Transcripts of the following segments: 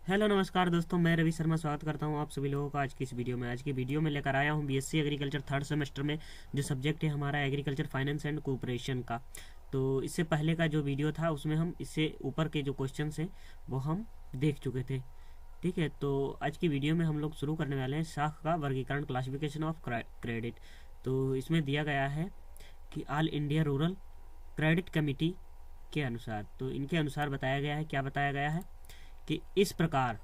Hello नमस्कार दोस्तों, मैं रवि शर्मा स्वागत करता हूं आप सभी लोगों का आज की इस वीडियो में। आज की वीडियो में लेकर आया हूं बीएससी एग्रीकल्चर थर्ड सेमेस्टर में जो सब्जेक्ट है हमारा एग्रीकल्चर फाइनेंस एंड कोऑपरेशन का। तो इससे पहले का जो वीडियो था उसमें हम इससे ऊपर के जो क्वेश्चन हैं वो हम देख चुके थे। ठीक है, तो आज की वीडियो में हम लोग शुरू करने वाले हैं शाख का वर्गीकरण, क्लासिफिकेशन ऑफ क्रेडिट। तो इसमें दिया गया है कि all India rural credit committee के अनुसार, तो इनके अनुसार बताया गया है, क्या बताया गया है कि इस प्रकार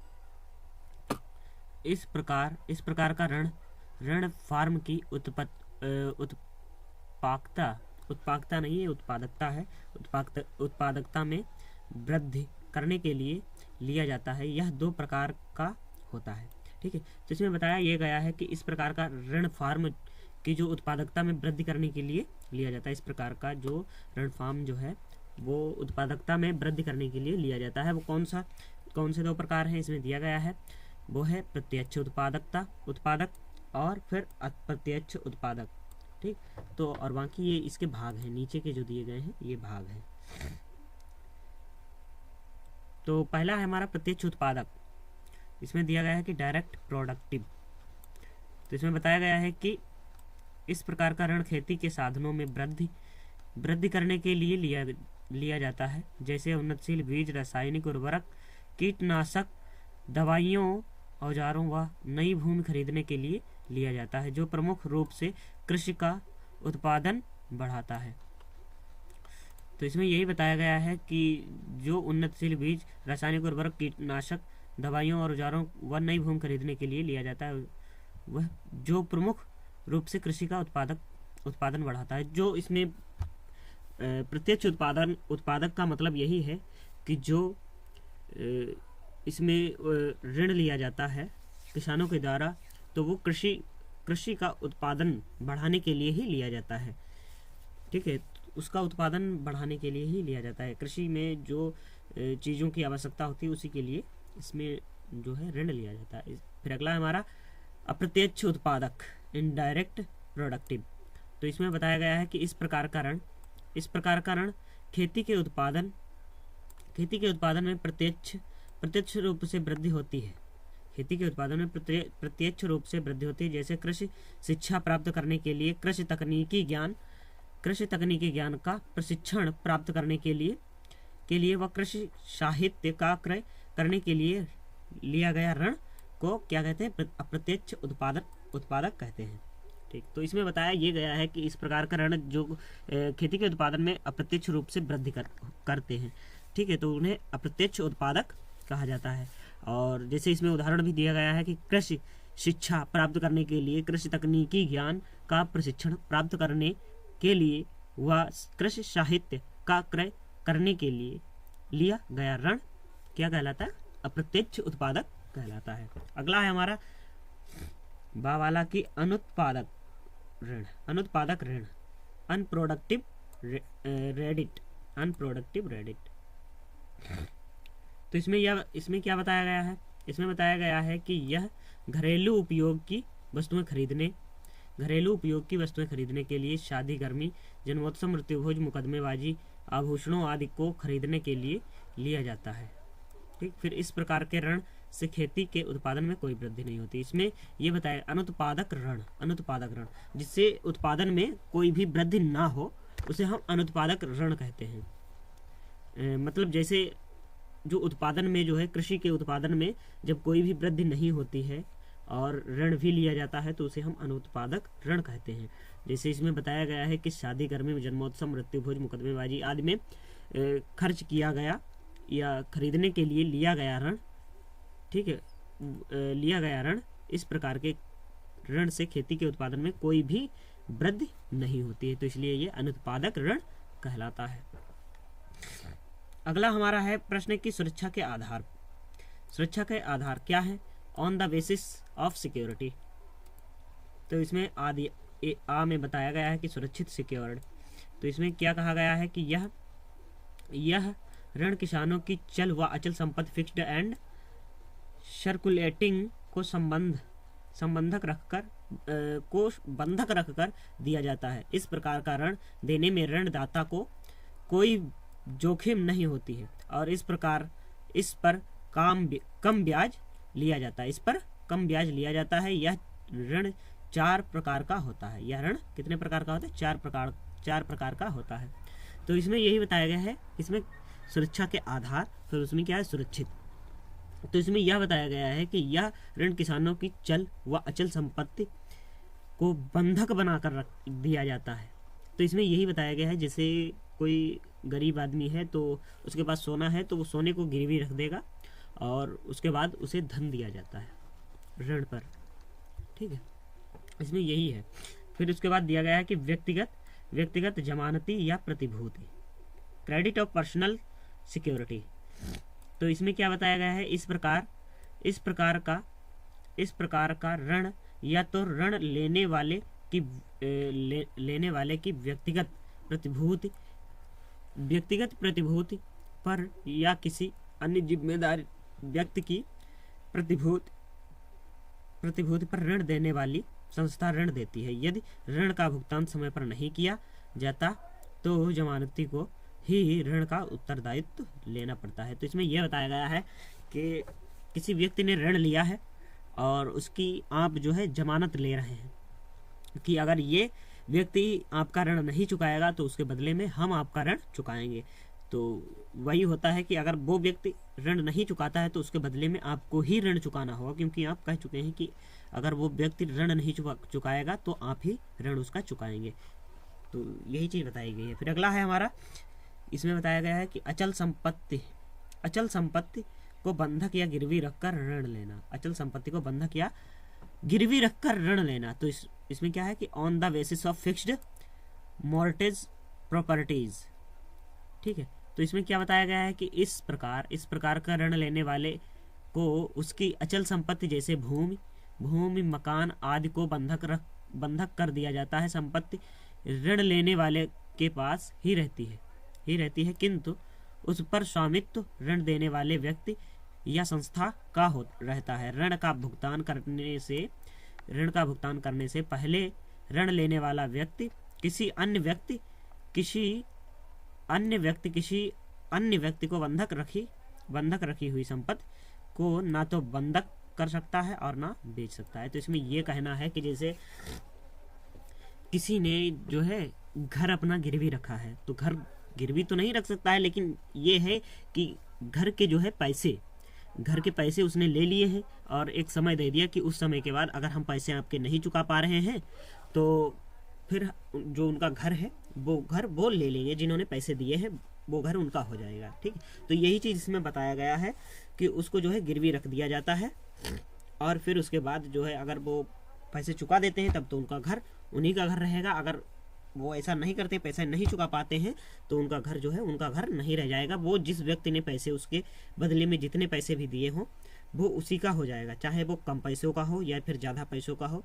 का ऋण फार्म की उत्पादकता नहीं है, उत्पादकता है, उत्पादकता में वृद्धि करने के लिए लिया जाता है। यह दो प्रकार का होता है। ठीक है, तो इसमें बताया ये गया है कि इस प्रकार का ऋण फार्म की जो उत्पादकता में वृद्धि करने के लिए लिया जाता है, इस प्रकार का जो ऋण फार्म जो है वो उत्पादकता में वृद्धि करने के लिए लिया जाता है। वो कौन से दो प्रकार हैं इसमें दिया गया है, वो है प्रत्यक्ष उत्पादक और फिर अप्रत्यक्ष उत्पादक। ठीक, तो और बाकी ये इसके भाग हैं, नीचे के जो दिए गए हैं ये भाग हैं। तो पहला है हमारा प्रत्यक्ष उत्पादक। इसमें दिया गया है कि डायरेक्ट प्रोडक्टिव। तो इसमें बताया गया है कि इस प्रकार का ऋण खेती के साधनों में वृद्धि करने के लिए लिया जाता है, जैसे उन्नतशील बीज, रासायनिक उर्वरक, कीटनाशक, दवाइयों, औजारों व नई भूमि खरीदने के लिए लिया जाता है, जो प्रमुख रूप से कृषि का उत्पादन बढ़ाता है। तो इसमें यही बताया गया है कि जो उन्नतशील बीज, रासायनिक उर्वरक, कीटनाशक, दवाइयों और औजारों व नई भूमि खरीदने के लिए लिया जाता है, वह जो प्रमुख रूप से कृषि का उत्पादन बढ़ाता है। जो इसमें प्रत्यक्ष उत्पादक का मतलब यही है कि जो इसमें ऋण लिया जाता है किसानों के द्वारा, तो वो कृषि का उत्पादन बढ़ाने के लिए ही लिया जाता है। ठीक है, उसका उत्पादन बढ़ाने के लिए ही लिया जाता है। कृषि में जो चीज़ों की आवश्यकता होती है उसी के लिए इसमें जो है ऋण लिया जाता है। फिर अगला है हमारा अप्रत्यक्ष उत्पादक, इनडायरेक्ट प्रोडक्टिव। तो इसमें बताया गया है कि इस प्रकार का ऋण खेती के उत्पादन में प्रत्यक्ष रूप से वृद्धि होती है। खेती के उत्पादन में प्रत्यक्ष रूप से वृद्धि होती है, जैसे कृषि शिक्षा प्राप्त करने के लिए, कृषि तकनीकी ज्ञान का प्रशिक्षण प्राप्त करने के लिए व कृषि साहित्य का क्रय करने के लिए लिया गया ऋण को क्या कहते हैं, अप्रत्यक्ष उत्पादक कहते हैं। ठीक, तो इसमें बताया ये गया है कि इस प्रकार का ऋण जो खेती के उत्पादन में अप्रत्यक्ष रूप से वृद्धि करते हैं। ठीक है, तो उन्हें अप्रत्यक्ष उत्पादक कहा जाता है। और जैसे इसमें उदाहरण भी दिया गया है कि कृषि शिक्षा प्राप्त करने के लिए, कृषि तकनीकी ज्ञान का प्रशिक्षण प्राप्त करने के लिए व कृषि साहित्य का क्रय करने के लिए लिया गया ऋण क्या कहलाता है, अप्रत्यक्ष उत्पादक कहलाता है। अगला है हमारा बा वाला की अनुत्पादक ऋण, अनप्रोडक्टिव रेडिट। तो इसमें क्या बताया गया है, इसमें बताया गया है कि यह घरेलू उपयोग की वस्तुएं खरीदने के लिए, शादी, गर्मी, जन्मोत्सव, मृत्युभोज, मुकदमेबाजी, आभूषणों आदि को खरीदने के लिए लिया जाता है। ठीक, फिर इस प्रकार के ऋण से खेती के उत्पादन में कोई वृद्धि नहीं होती। इसमें यह बताया अनुत्पादक ऋण, जिससे उत्पादन में कोई भी वृद्धि ना हो उसे हम अनुत्पादक ऋण कहते हैं। मतलब जैसे जो उत्पादन में जो है, कृषि के उत्पादन में जब कोई भी वृद्धि नहीं होती है और ऋण भी लिया जाता है तो उसे हम अनुत्पादक ऋण कहते हैं। जैसे इसमें बताया गया है कि शादी, गर्मी, जन्मोत्सव, मृत्युभोज, मुकदमेबाजी आदि में खर्च किया गया या खरीदने के लिए लिया गया ऋण, ठीक है, लिया गया ऋण, इस प्रकार के ऋण से खेती के उत्पादन में कोई भी वृद्धि नहीं होती है, तो इसलिए ये अनुत्पादक ऋण कहलाता है। अगला हमारा है प्रश्न की सुरक्षा के आधार क्या है, on the basis of security. तो इसमें आ में बताया गया है कि सुरक्षित, सिक्योर्ड। तो इसमें क्या कहा गया है कि यह ऋण किसानों की चल व अचल संपत्ति, फिक्स्ड एंड सर्कुलेटिंग को बंधक रखकर दिया जाता है। इस प्रकार का ऋण देने में ऋणदाता को कोई जोखिम नहीं होती है और इस पर कम ब्याज लिया जाता है। इस पर कम ब्याज लिया जाता है। यह ऋण 4 प्रकार का होता है। यह ऋण कितने प्रकार का होता है? 4 प्रकार का होता है। तो इसमें यही बताया गया है, इसमें सुरक्षा के आधार, फिर उसमें क्या है, सुरक्षित। तो इसमें यह बताया गया है कि यह ऋण किसानों की चल व अचल संपत्ति को बंधक बनाकर रख दिया जाता है। तो इसमें यही बताया गया है, जैसे कोई गरीब आदमी है तो उसके पास सोना है, तो वो सोने को गिरवी रख देगा और उसके बाद उसे धन दिया जाता है ऋण पर। ठीक है, इसमें यही है। फिर उसके बाद दिया गया है कि व्यक्तिगत जमानती या प्रतिभूति, क्रेडिट ऑफ पर्सनल सिक्योरिटी। तो इसमें क्या बताया गया है, इस प्रकार का ऋण या तो ऋण लेने वाले की व्यक्तिगत प्रतिभूति पर या किसी अन्य जिम्मेदार व्यक्ति की प्रतिभूति पर ऋण देने वाली संस्था ऋण देती है। यदि ऋण का भुगतान समय पर नहीं किया जाता तो जमानती को ही ऋण का उत्तरदायित्व लेना पड़ता है। तो इसमें यह बताया गया है कि किसी व्यक्ति ने ऋण लिया है और उसकी आप जो है जमानत ले रहे हैं कि अगर ये व्यक्ति आपका ऋण नहीं चुकाएगा तो उसके बदले में हम आपका ऋण चुकाएंगे। तो वही होता है कि अगर वो व्यक्ति ऋण नहीं चुकाता है तो उसके बदले में आपको ही ऋण चुकाना होगा, क्योंकि आप कह चुके हैं कि अगर वो व्यक्ति ऋण नहीं चुकाएगा तो आप ही ऋण उसका चुकाएंगे। तो यही चीज़ बताई गई है। फिर अगला है हमारा, इसमें बताया गया है कि अचल संपत्ति को बंधक या गिरवी रखकर ऋण लेना। अचल संपत्ति को बंधक या गिरवी रखकर ऋण लेना। तो इसमें क्या है कि on the basis of fixed mortgage properties. ठीक है, तो इसमें क्या बताया गया है कि इस प्रकार का ऋण लेने वाले को उसकी अचल संपत्ति जैसे भूमि मकान आदि को बंधक कर दिया जाता है। संपत्ति ऋण लेने वाले के पास ही रहती है, किंतु उस पर स्वामित्व ऋण देने वाले व्यक्ति या संस्था का रहता है। ऋण का भुगतान करने से पहले ऋण लेने वाला व्यक्ति किसी अन्य व्यक्ति को बंधक रखी हुई संपत्ति को ना तो बंधक कर सकता है और ना बेच सकता है। तो इसमें यह कहना है कि जैसे किसी ने जो है घर अपना गिरवी रखा है, तो घर गिरवी तो नहीं रख सकता है, लेकिन ये है कि घर के पैसे उसने ले लिए हैं और एक समय दे दिया कि उस समय के बाद अगर हम पैसे आपके नहीं चुका पा रहे हैं तो फिर जो उनका घर है वो ले लेंगे, जिन्होंने पैसे दिए हैं वो घर उनका हो जाएगा। ठीक, तो यही चीज़ इसमें बताया गया है कि उसको जो है गिरवी रख दिया जाता है और फिर उसके बाद जो है अगर वो पैसे चुका देते हैं तब तो उनका घर उन्हीं का घर रहेगा। अगर वो ऐसा नहीं करते, पैसे नहीं चुका पाते हैं, तो उनका घर जो है उनका घर नहीं रह जाएगा। वो जिस व्यक्ति ने पैसे उसके बदले में जितने पैसे भी दिए हों वो उसी का हो जाएगा, चाहे वो कम पैसों का हो या फिर ज़्यादा पैसों का हो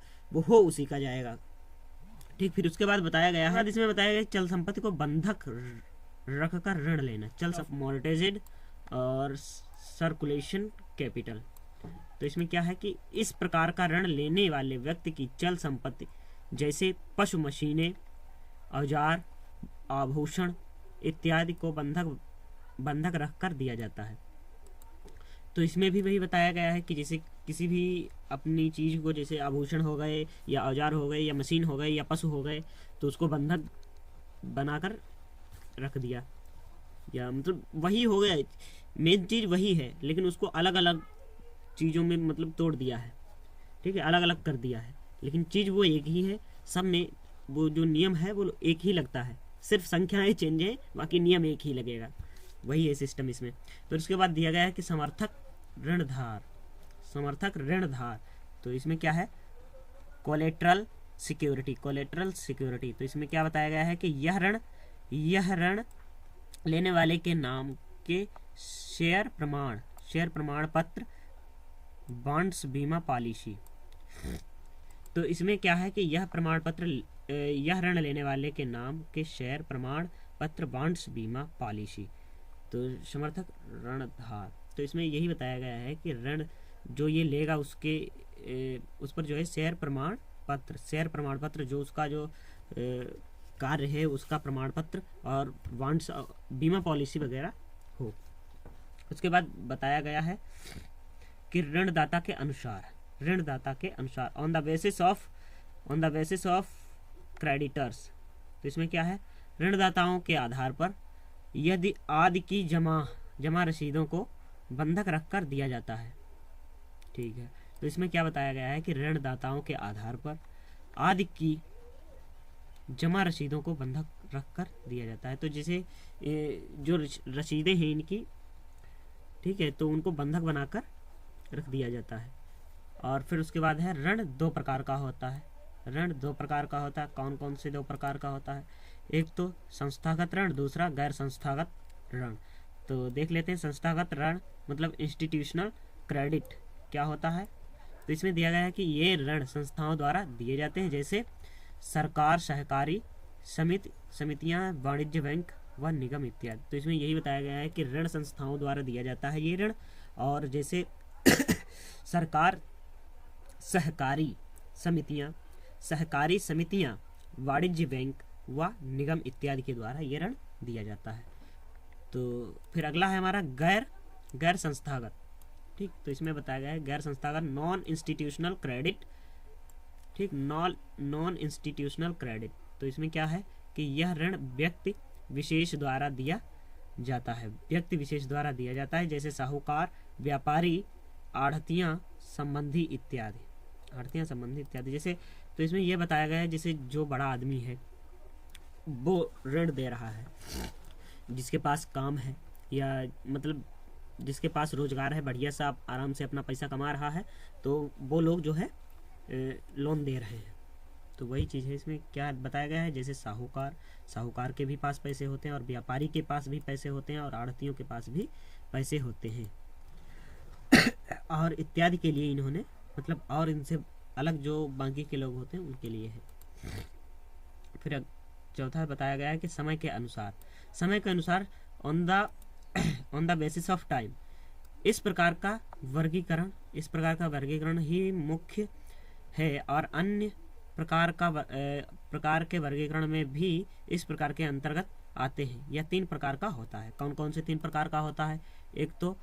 उसी का जाएगा। ठीक, फिर उसके बाद बताया गया है, इसमें बताया गया चल संपत्ति को बंधक रखकर ऋण लेना, चल मॉर्गेज और सर्कुलेशन कैपिटल। तो इसमें क्या है कि इस प्रकार का ऋण लेने वाले व्यक्ति की चल संपत्ति जैसे पशु, मशीनें, औजार, आभूषण इत्यादि को बंधक रखकर दिया जाता है। तो इसमें भी वही बताया गया है कि जैसे किसी भी अपनी चीज़ को, जैसे आभूषण हो गए या औजार हो गए या मशीन हो गए या पशु हो गए, तो उसको बंधक बनाकर रख दिया, या मतलब वही हो गया, मेन चीज़ वही है, लेकिन उसको अलग अलग चीज़ों में मतलब तोड़ दिया है। ठीक है, अलग अलग कर दिया है, लेकिन चीज़ वो एक ही है। सब में वो जो नियम है वो एक ही लगता है, सिर्फ संख्याएं चेंज है, बाकी नियम एक ही लगेगा। वही है सिस्टम इसमें। तो इसके बाद दिया गया है कि समर्थक ऋणधार। तो इसमें क्या है, कोलेटरल सिक्योरिटी। तो इसमें क्या बताया गया है कि यह ऋण लेने वाले के नाम के शेयर प्रमाण पत्र, बॉन्ड्स, बीमा पॉलिसी। तो इसमें क्या है कि यह ऋण लेने वाले के नाम के शेयर प्रमाण पत्र, बॉन्ड्स, बीमा पॉलिसी। तो समर्थक ऋणधार, तो इसमें यही बताया गया है कि ऋण जो ये लेगा उस पर जो है शेयर प्रमाण पत्र जो उसका जो कार्य है उसका प्रमाण पत्र और बॉन्ड्स, बीमा पॉलिसी वगैरह हो। उसके बाद बताया गया है कि ऋणदाता के अनुसार on the basis of creditors. तो इसमें क्या है, ऋणदाताओं के आधार पर यदि आदि की जमा रसीदों को बंधक रखकर दिया जाता है। ठीक है, तो इसमें क्या बताया गया है कि ऋणदाताओं के आधार पर आदि की जमा रसीदों को बंधक रखकर दिया जाता है। तो जैसे जो रसीदें हैं इनकी, ठीक है, तो उनको बंधक बनाकर रख दिया जाता है। और फिर उसके बाद है ऋण दो प्रकार का होता है। कौन कौन से दो प्रकार का होता है? एक तो संस्थागत ऋण, दूसरा गैर संस्थागत ऋण। तो देख लेते हैं। संस्थागत ऋण मतलब इंस्टीट्यूशनल क्रेडिट क्या होता है। तो इसमें दिया गया है कि ये ऋण संस्थाओं द्वारा दिए जाते हैं, जैसे सरकार, सहकारी समितियां, वाणिज्य बैंक व निगम इत्यादि। तो इसमें यही बताया गया है कि ऋण संस्थाओं द्वारा दिया जाता है ये ऋण। और जैसे सरकार, सहकारी समितियां, वाणिज्य बैंक व निगम इत्यादि के द्वारा ये ऋण दिया जाता है। तो फिर अगला है हमारा गैर संस्थागत। ठीक, तो इसमें बताया गया है गैर संस्थागत नॉन इंस्टीट्यूशनल क्रेडिट। ठीक, नॉन इंस्टीट्यूशनल क्रेडिट। तो इसमें क्या है कि यह ऋण व्यक्ति विशेष द्वारा दिया जाता है, जैसे साहूकार, व्यापारी, आढ़तियां संबंधी इत्यादि। जैसे, तो इसमें यह बताया गया है जैसे जो बड़ा आदमी है वो ऋण दे रहा है, जिसके पास काम है या मतलब जिसके पास रोजगार है, बढ़िया सा आराम से अपना पैसा कमा रहा है, तो वो लोग जो है लोन दे रहे हैं। तो वही चीज़ है इसमें क्या बताया गया है, जैसे साहूकार के भी पास पैसे होते हैं, और व्यापारी के पास भी पैसे होते हैं, और आढ़तियों के पास भी पैसे होते हैं। और इत्यादि के लिए इन्होंने मतलब और इनसे अलग जो बाकी के लोग होते हैं उनके लिए है। फिर चौथा बताया गया है कि समय के अनुसार on the basis of time. इस प्रकार का वर्गीकरण ही मुख्य है, और अन्य प्रकार के वर्गीकरण में भी इस प्रकार के अंतर्गत आते हैं। यह 3 प्रकार का होता है। कौन कौन से 3 प्रकार का होता है? एक तो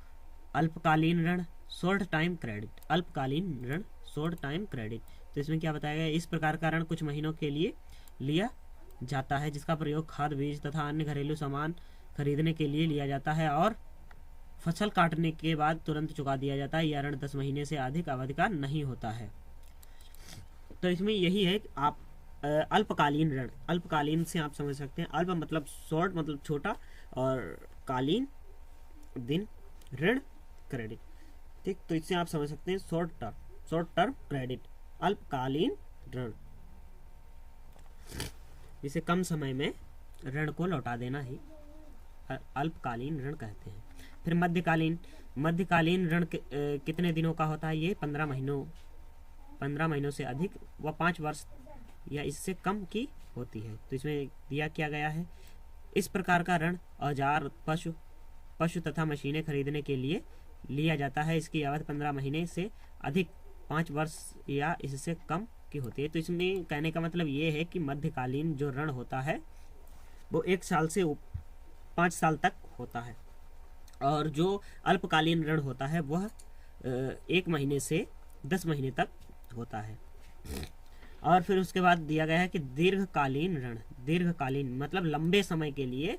अल्पकालीन ऋण, शॉर्ट टाइम क्रेडिट। तो इसमें क्या बताया गया है, इस प्रकार का ऋण कुछ महीनों के लिए लिया जाता है, जिसका प्रयोग खाद, बीज तथा अन्य घरेलू सामान खरीदने के लिए लिया जाता है, और फसल काटने के बाद तुरंत चुका दिया जाता है। यह ऋण 10 महीने से अधिक अवधि का नहीं होता है। तो इसमें यही है कि आप अल्पकालीन ऋण, अल्पकालीन से आप समझ सकते हैं, अल्प मतलब शॉर्ट मतलब छोटा, और कालीन दिन ऋण क्रेडिट। ठीक, तो इससे आप समझ सकते हैं शॉर्ट टर्म क्रेडिट, अल्पकालीन ऋण, जिसे कम समय में ऋण को लौटा देना ही अल्पकालीन ऋण कहते हैं। फिर मध्यकालीन ऋण कितने दिनों का होता है? ये 15 महीनों से अधिक व 5 वर्ष या इससे कम की होती है। तो इसमें दिया क्या गया है, इस प्रकार का ऋण औजार, पशु तथा मशीनें खरीदने के लिए लिया जाता है। इसकी अवधि 15 महीने से अधिक, 5 वर्ष या इससे कम की होती है। तो इसमें कहने का मतलब ये है कि मध्यकालीन जो ऋण होता है वो 1 साल से 5 साल तक होता है, और जो अल्पकालीन ऋण होता है वह 1 महीने से 10 महीने तक होता है। और फिर उसके बाद दिया गया है कि दीर्घकालीन मतलब लंबे समय के लिए,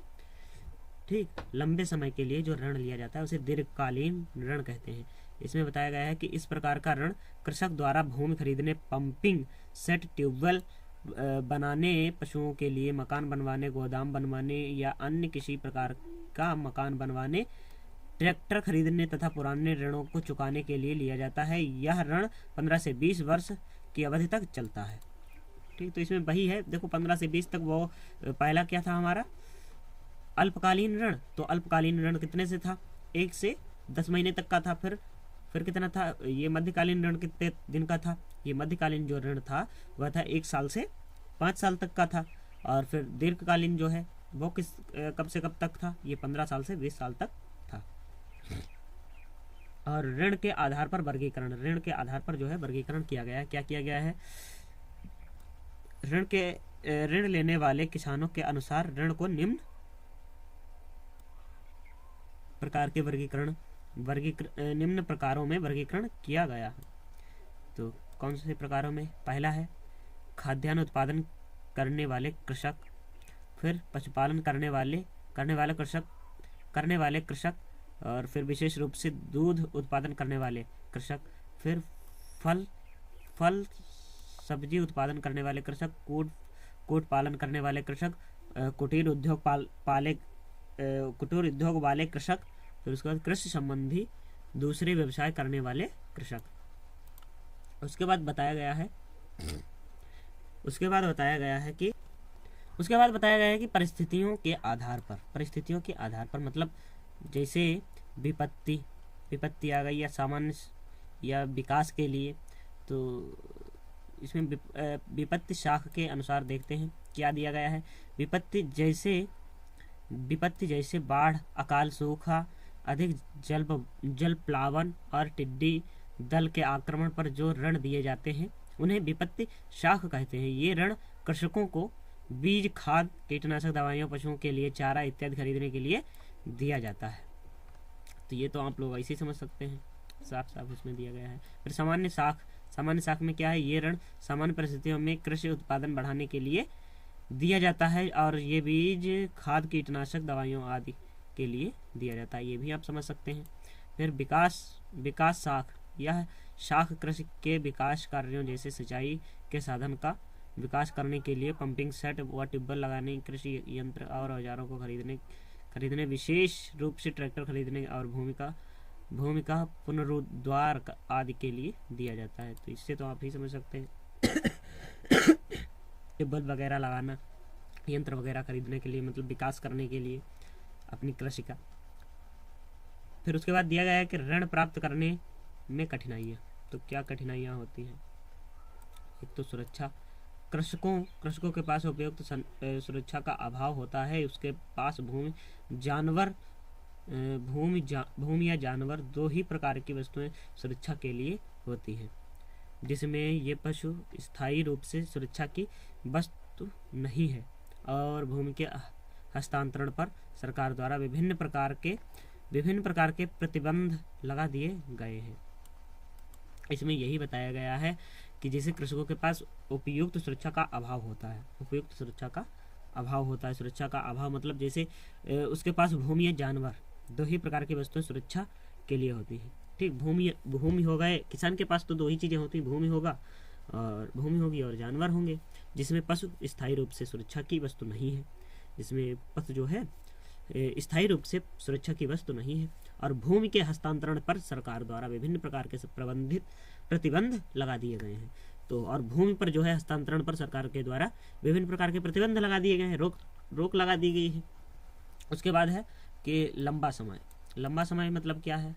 ठीक, लंबे समय के लिए जो ऋण लिया जाता है उसे दीर्घकालीन ऋण कहते हैं। इसमें बताया गया है कि इस प्रकार का ऋण कृषक द्वारा भूमि खरीदने, पंपिंग सेट, ट्यूबवेल बनाने, पशुओं के लिए मकान बनवाने, गोदाम बनवाने या अन्य किसी प्रकार का मकान बनवाने, ट्रैक्टर खरीदने तथा पुराने ऋणों को चुकाने के लिए लिया जाता है। यह ऋण 15 से 20 वर्ष की अवधि तक चलता है। ठीक, तो इसमें वही है, देखो 15 से 20 तक। वो पहला क्या था हमारा अल्पकालीन ऋण, तो अल्पकालीन ऋण कितने से था? 1 से 10 महीने तक का था। फिर कितना था? ये मध्यकालीन ऋण कितने दिन का था? ये मध्यकालीन जो ऋण था वह था 1 साल से 5 साल तक का था। और फिर दीर्घकालीन जो है वो कब से कब तक था? ये 15 साल से 20 साल तक था। और ऋण के आधार पर वर्गीकरण, ऋण के आधार पर जो है वर्गीकरण किया गया है। क्या किया गया है? ऋण लेने वाले किसानों के अनुसार ऋण को निम्न प्रकार के निम्न प्रकारों में वर्गीकरण किया गया है। तो कौन से प्रकारों में? पहला है खाद्यान्न उत्पादन करने वाले कृषक, फिर पशुपालन करने वाले कृषक, और फिर विशेष रूप से दूध उत्पादन करने वाले कृषक, फिर फल सब्जी उत्पादन करने वाले कृषक, कूट पालन करने वाले कृषक, कुटीर उद्योग वाले कृषक, फिर उसके बाद कृषि संबंधी दूसरे व्यवसाय करने वाले कृषक। उसके बाद बताया गया है कि परिस्थितियों के आधार पर मतलब जैसे विपत्ति आ गई या सामान्य या विकास के लिए, तो इसमें विपत्ति शाख के अनुसार देखते हैं क्या दिया गया है। विपत्ति जैसे बाढ़, अकाल, सूखा, अधिक जल प्लावन और टिड्डी दल के आक्रमण पर जो ऋण दिए जाते हैं उन्हें विपत्ति शाख कहते हैं। ये ऋण कृषकों को बीज, खाद, कीटनाशक दवाइयों, पशुओं के लिए चारा इत्यादि खरीदने के लिए दिया जाता है। तो ये तो आप लोग ऐसे ही समझ सकते हैं, साफ इसमें दिया गया है। फिर सामान्य शाख में क्या है? ये ऋण सामान्य परिस्थितियों में कृषि उत्पादन बढ़ाने के लिए दिया जाता है और ये बीज, खाद, कीटनाशक दवाइयों आदि के लिए दिया जाता है, ये भी आप समझ सकते हैं। फिर विकास शाख, यह शाख कृषि के विकास कार्यों जैसे सिंचाई के साधन का विकास करने के लिए पंपिंग सेट व ट्यूबवेल लगाने, कृषि यंत्र और औजारों को खरीदने विशेष रूप से ट्रैक्टर खरीदने और भूमि का पुनरुद्धार आदि के लिए दिया जाता है। तो इससे तो आप ही समझ सकते हैं ट्यूबवेल वगैरह लगाना, यंत्र वगैरह खरीदने के लिए, मतलब विकास करने के लिए अपनी कृषि का। फिर उसके बाद दिया गया है कि ऋण प्राप्त करने में कठिनाइयाँ। तो क्या कठिनाइयाँ होती हैं? एक तो सुरक्षा, कृषकों के पास उपयुक्त सुरक्षा का अभाव होता है। उसके पास भूमि या जानवर दो ही प्रकार की वस्तुएं सुरक्षा के लिए होती हैं, जिसमें ये पशु स्थायी रूप से सुरक्षा की वस्तु नहीं है और भूमि के हस्तांतरण पर सरकार द्वारा विभिन्न प्रकार के प्रतिबंध लगा दिए गए हैं। इसमें यही बताया गया है कि जैसे कृषकों के पास उपयुक्त सुरक्षा का अभाव होता है। सुरक्षा का अभाव मतलब जैसे उसके पास भूमि या जानवर दो ही प्रकार की वस्तुएं सुरक्षा के लिए होती है। ठीक, भूमि हो गए, किसान के पास तो दो ही चीजें होती, भूमि होगी और जानवर होंगे, जिसमें पशु स्थायी रूप से सुरक्षा की वस्तु नहीं है, जिसमें पशु जो है स्थायी रूप से सुरक्षा की वस्तु नहीं है। और भूमि के हस्तांतरण पर सरकार द्वारा विभिन्न प्रकार के प्रतिबंध लगा दिए गए हैं। तो और भूमि पर जो है हस्तांतरण पर सरकार के द्वारा विभिन्न प्रकार के प्रतिबंध लगा दिए गए हैं, रोक लगा दी गई है। उसके बाद है कि लंबा समय मतलब क्या है?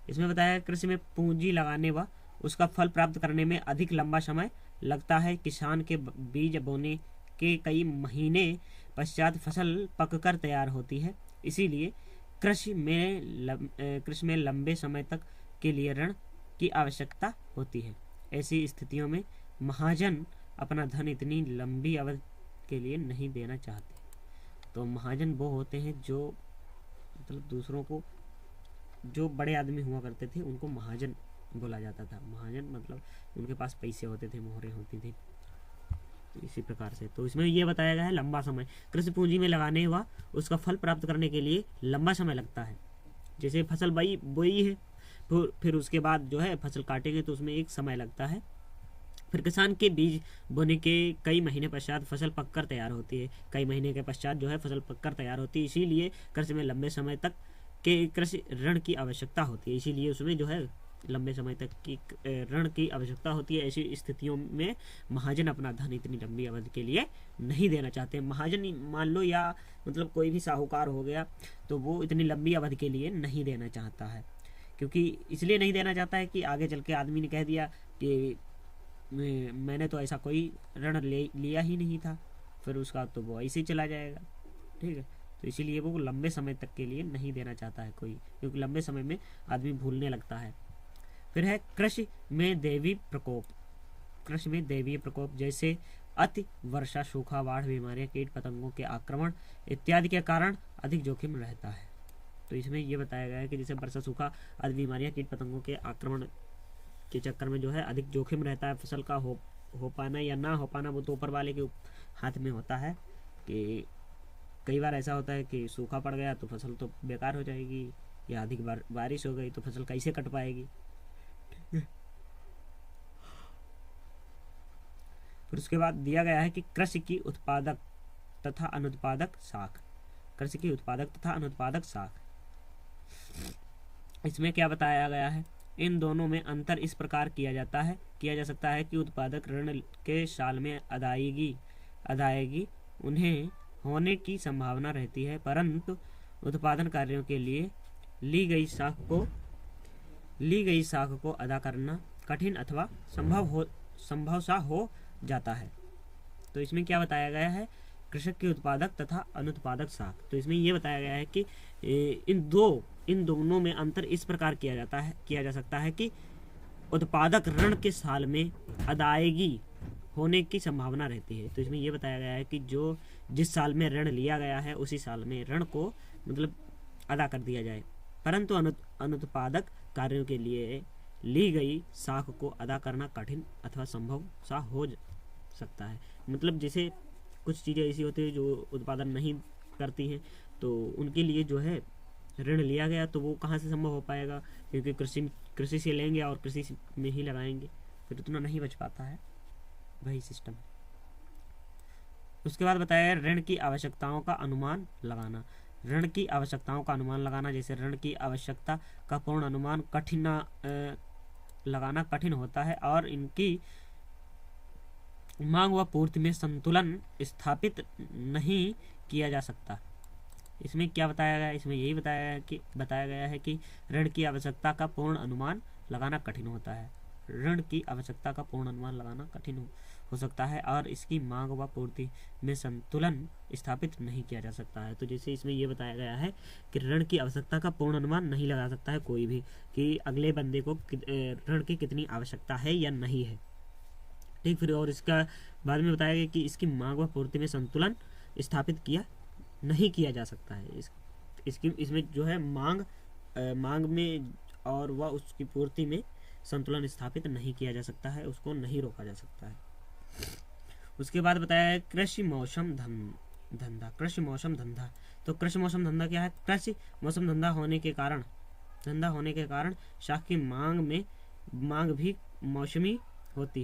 इसमें बताया कृषि में पूंजी लगाने व उसका फल प्राप्त करने में अधिक लंबा समय लगता है। किसान के बीज बोने के कई महीने पश्चात फसल पककर तैयार होती है, इसीलिए कृषि में लंबे समय तक के लिए ऋण की आवश्यकता होती है। ऐसी स्थितियों में महाजन अपना धन इतनी लंबी अवधि के लिए नहीं देना चाहते। तो महाजन वो होते हैं जो मतलब दूसरों को, जो बड़े आदमी हुआ करते थे उनको महाजन बोला जाता था। महाजन मतलब उनके पास पैसे होते थे, मोहरें होती थी। तो इसी प्रकार से तो इसमें यह बताया गया है लंबा समय कृषि पूंजी में लगाने व उसका फल प्राप्त करने के लिए लंबा समय लगता है। जैसे फसल बोई है, फिर उसके बाद जो है फसल काटेंगे तो उसमें एक समय लगता है। फिर किसान के बीज बोने के कई महीने पश्चात फसल पककर तैयार होती है, कई महीने के पश्चात जो है फसल पककर तैयार होती है। इसीलिए कृषि में लंबे समय तक के कृषि ऋण की आवश्यकता होती है, इसीलिए उसमें जो है लंबे समय तक की ऋण की आवश्यकता होती है। ऐसी स्थितियों में महाजन अपना धन इतनी लंबी अवधि के लिए नहीं देना चाहते। महाजन मान लो या मतलब कोई भी साहूकार हो गया तो वो इतनी लंबी अवधि के लिए नहीं देना चाहता है, क्योंकि इसलिए नहीं देना चाहता है कि आगे चल के आदमी ने कह दिया कि मैंने तो ऐसा कोई ऋण लिया ही नहीं था, फिर उसका तो वो ऐसे ही चला जाएगा। ठीक है, तो इसीलिए वो लंबे समय तक के लिए नहीं देना चाहता है कोई, क्योंकि लंबे समय में आदमी भूलने लगता है। फिर है कृषि में दैवीय प्रकोप जैसे अति वर्षा, सूखा, बाढ़, बीमारियां, कीट पतंगों के आक्रमण इत्यादि के कारण अधिक जोखिम रहता है। तो इसमें ये बताया गया है कि जैसे वर्षा, सूखा आदि बीमारियां कीट पतंगों के आक्रमण के चक्कर में जो है अधिक जोखिम रहता है। फसल का हो पाना या ना हो पाना वो तो ऊपर वाले के हाथ में होता है। कि कई बार ऐसा होता है कि सूखा पड़ गया तो फसल तो बेकार हो जाएगी, या अधिक बारिश हो गई तो फसल कैसे कट पाएगी। फिर उसके बाद दिया गया है कि कृषि की उत्पादक तथा अनुत्पादक शाख। कृषि की उत्पादक तथा अनुत्पादक शाख, इसमें क्या बताया गया है, इन दोनों में अंतर इस प्रकार किया जा सकता है कि उत्पादक ऋण के साल में अदायगी उन्हें होने की संभावना रहती है, परंतु उत्पादन कार्यों के लिए ली गई साख को अदा करना कठिन अथवा संभव सा हो जाता है। तो इसमें क्या बताया गया है, कृषक की उत्पादक तथा अनुत्पादक शाख। तो इसमें यह बताया गया है कि इन दोनों में अंतर इस प्रकार किया जा सकता है कि उत्पादक ऋण के साल में अदायगी होने की संभावना रहती है। तो इसमें यह बताया गया है कि जिस साल में ऋण लिया गया है उसी साल में ऋण को मतलब अदा कर दिया जाए, परंतु अनुत्पादक कार्यों के लिए ली गई साख को अदा करना कठिन अथवा संभव सा हो सकता है। मतलब जैसे कुछ चीज़ें ऐसी होती है जो उत्पादन नहीं करती हैं, तो उनके लिए जो है ऋण लिया गया तो वो कहाँ से संभव हो पाएगा, क्योंकि कृषि से लेंगे और कृषि में ही लगाएंगे, फिर उतना नहीं बच पाता है, वही सिस्टम। उसके बाद बताया ऋण की आवश्यकताओं का अनुमान लगाना। ऋण की आवश्यकताओं का अनुमान लगाना, जैसे ऋण की आवश्यकता का पूर्ण अनुमान लगाना कठिन होता है और इनकी मांग व पूर्ति में संतुलन स्थापित नहीं किया जा सकता। इसमें क्या बताया गया, इसमें यही बताया गया है कि ऋण की आवश्यकता का पूर्ण अनुमान लगाना कठिन होता है। ऋण की आवश्यकता का पूर्ण अनुमान लगाना कठिन हो सकता है और इसकी मांग व पूर्ति में संतुलन स्थापित नहीं किया जा सकता है। तो जैसे इसमें यह बताया गया है कि ऋण की आवश्यकता का पूर्ण अनुमान नहीं लगा सकता है कोई भी, कि अगले बंदे को ऋण की कितनी आवश्यकता है या नहीं है, ठीक। फिर और इसका बाद में बताया गया कि इसकी मांग व पूर्ति में संतुलन स्थापित नहीं किया जा सकता है। इसमें जो है मांग में और वह उसकी पूर्ति में संतुलन स्थापित नहीं किया जा सकता है, उसको नहीं रोका जा सकता है। उसके बाद बताया है कृषि मौसम धंधा। कृषि मौसम धंधा, तो कृषि मौसम धंधा क्या है, कृषि मौसम धंधा होने के कारण शाख की मांग भी मौसमी होती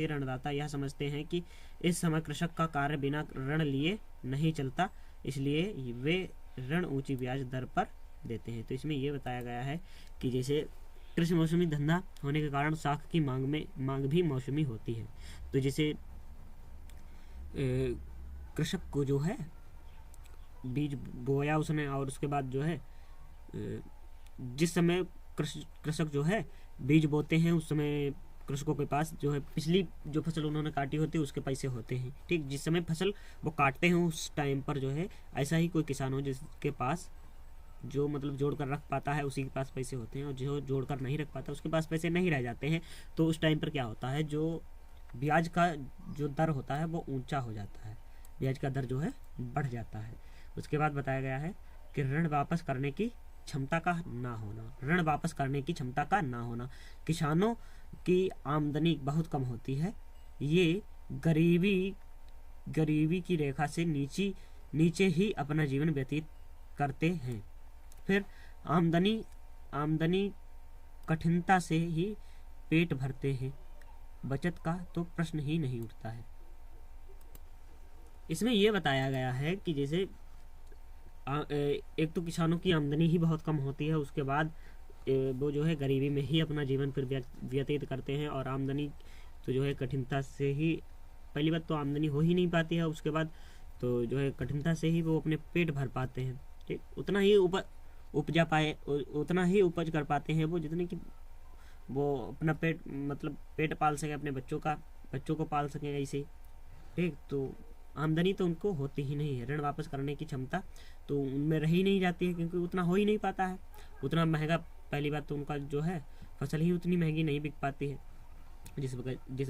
है। ऋणदाता यह समझते हैं कि इस समय कृषक का कार्य बिना ऋण लिए नहीं चलता, इसलिए वे ऋण ऊंची ब्याज दर पर देते हैं। तो इसमें यह बताया गया है कि जैसे कृषि मौसमी धंधा होने के कारण साख की मांग भी मौसमी होती है। तो जैसे कृषक को जो है बीज बोया उसने, और उसके बाद जो है जिस समय कृषक जो है बीज बोते हैं उस समय कृषकों के पास जो है पिछली जो फसल उन्होंने काटी होती है उसके पैसे होते हैं, ठीक। जिस समय फसल वो काटते हैं उस टाइम पर जो है ऐसा ही कोई किसान हो जिसके पास जो मतलब जोड़ कर रख पाता है उसी के पास पैसे होते हैं, और जो जोड़ कर नहीं रख पाता उसके पास पैसे नहीं रह जाते हैं। तो उस टाइम पर क्या होता है, जो ब्याज का जो दर होता है वो ऊंचा हो जाता है, ब्याज का दर जो है बढ़ जाता है। उसके बाद बताया गया है कि ऋण वापस करने की क्षमता का ना होना। किसानों की आमदनी बहुत कम होती है, ये गरीबी की रेखा से नीचे ही अपना जीवन व्यतीत करते हैं। फिर आमदनी कठिनता से ही पेट भरते हैं, बचत का तो प्रश्न ही नहीं उठता है। इसमें यह बताया गया है कि जैसे एक तो किसानों की आमदनी ही बहुत कम होती है, उसके बाद वो जो है गरीबी में ही अपना जीवन फिर व्यतीत करते हैं, और आमदनी तो जो है कठिनता से ही, पहली बात तो आमदनी हो ही नहीं पाती है, उसके बाद तो जो है कठिनता से ही वो अपने पेट भर पाते हैं, ठीक। उतना ही उपज कर पाते हैं वो जितने कि वो अपना पेट पाल सके, अपने बच्चों को पाल सके ऐसे, ठीक। तो आमदनी तो उनको होती ही नहीं है, ऋण वापस करने की क्षमता तो उनमें रह ही नहीं जाती है, क्योंकि उतना हो ही नहीं पाता है, उतना महंगा, पहली बात तो उनका जो है फसल ही उतनी महंगी नहीं बिक पाती है, जिस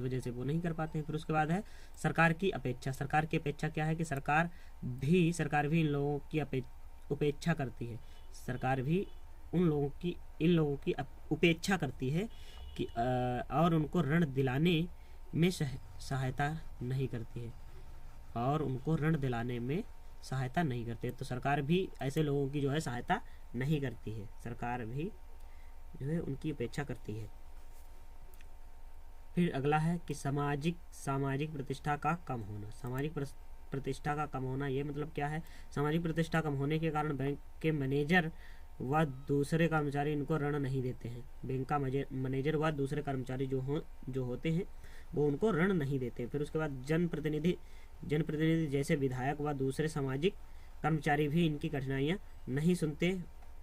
वजह से वो नहीं कर पाते हैं। फिर उसके बाद है सरकार की अपेक्षा। सरकार की अपेक्षा क्या है कि सरकार भी इन लोगों की उपेक्षा करती है। सरकार भी इन लोगों की उपेक्षा करती है कि और उनको ऋण दिलाने में सहायता नहीं करती है, और उनको ऋण दिलाने में सहायता नहीं करती है। तो सरकार भी ऐसे लोगों की जो है सहायता नहीं करती है, सरकार भी जो है उनकी उपेक्षा करती है। फिर अगला है कि सामाजिक प्रतिष्ठा का कम होना। सामाजिक प्रतिष्ठा का कम होना, ये मतलब क्या है? सामाजिक प्रतिष्ठा कम होने के कारण बैंक के मैनेजर व दूसरे कर्मचारी इनको ऋण नहीं देते हैं। बैंक का मैनेजर व दूसरे कर्मचारी जो होते हैं वो उनको ऋण नहीं देते। फिर उसके बाद जनप्रतिनिधि जैसे विधायक व दूसरे सामाजिक कर्मचारी भी इनकी कठिनाइयाँ नहीं सुनते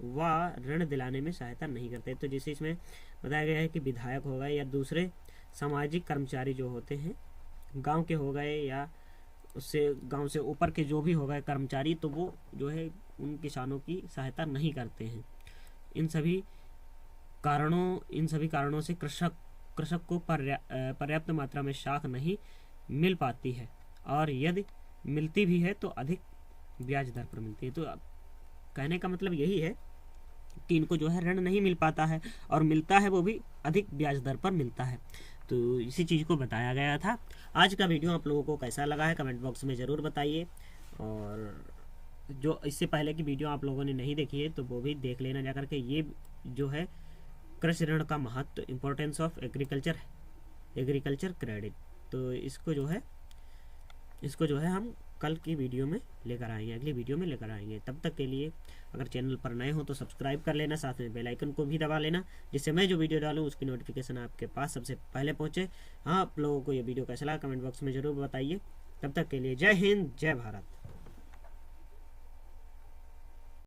व ऋण दिलाने में सहायता नहीं करते। तो जैसे इसमें बताया गया है कि विधायक हो गए या दूसरे सामाजिक कर्मचारी जो होते हैं, गांव के हो गए या उससे गांव से ऊपर के जो भी हो गए कर्मचारी, तो वो जो है उन किसानों की सहायता नहीं करते हैं। इन सभी कारणों से कृषक को पर्याप्त मात्रा में शाख नहीं मिल पाती है, और यदि मिलती भी है तो अधिक ब्याज दर पर मिलती है। तो कहने का मतलब यही है कि इनको जो है ऋण नहीं मिल पाता है, और मिलता है वो भी अधिक ब्याज दर पर मिलता है। तो इसी चीज़ को बताया गया था। आज का वीडियो आप लोगों को कैसा लगा है कमेंट बॉक्स में ज़रूर बताइए, और जो इससे पहले की वीडियो आप लोगों ने नहीं देखी है तो वो भी देख लेना जा करके। ये जो है कृषि ऋण का महत्व, इम्पोर्टेंस ऑफ एग्रीकल्चर क्रेडिट, तो इसको जो है हम कल की वीडियो में लेकर आएंगे, अगली वीडियो में लेकर आएंगे। तब तक के लिए अगर चैनल पर नए हो तो सब्सक्राइब कर लेना, साथ में बेल आइकन को भी दबा लेना, जिससे मैं जो वीडियो डालूं उसकी नोटिफिकेशन आपके पास सबसे पहले पहुंचे। हाँ, आप लोगों को ये वीडियो कैसा लगा कमेंट बॉक्स में ज़रूर बताइए। तब तक के लिए जय हिंद, जय भारत।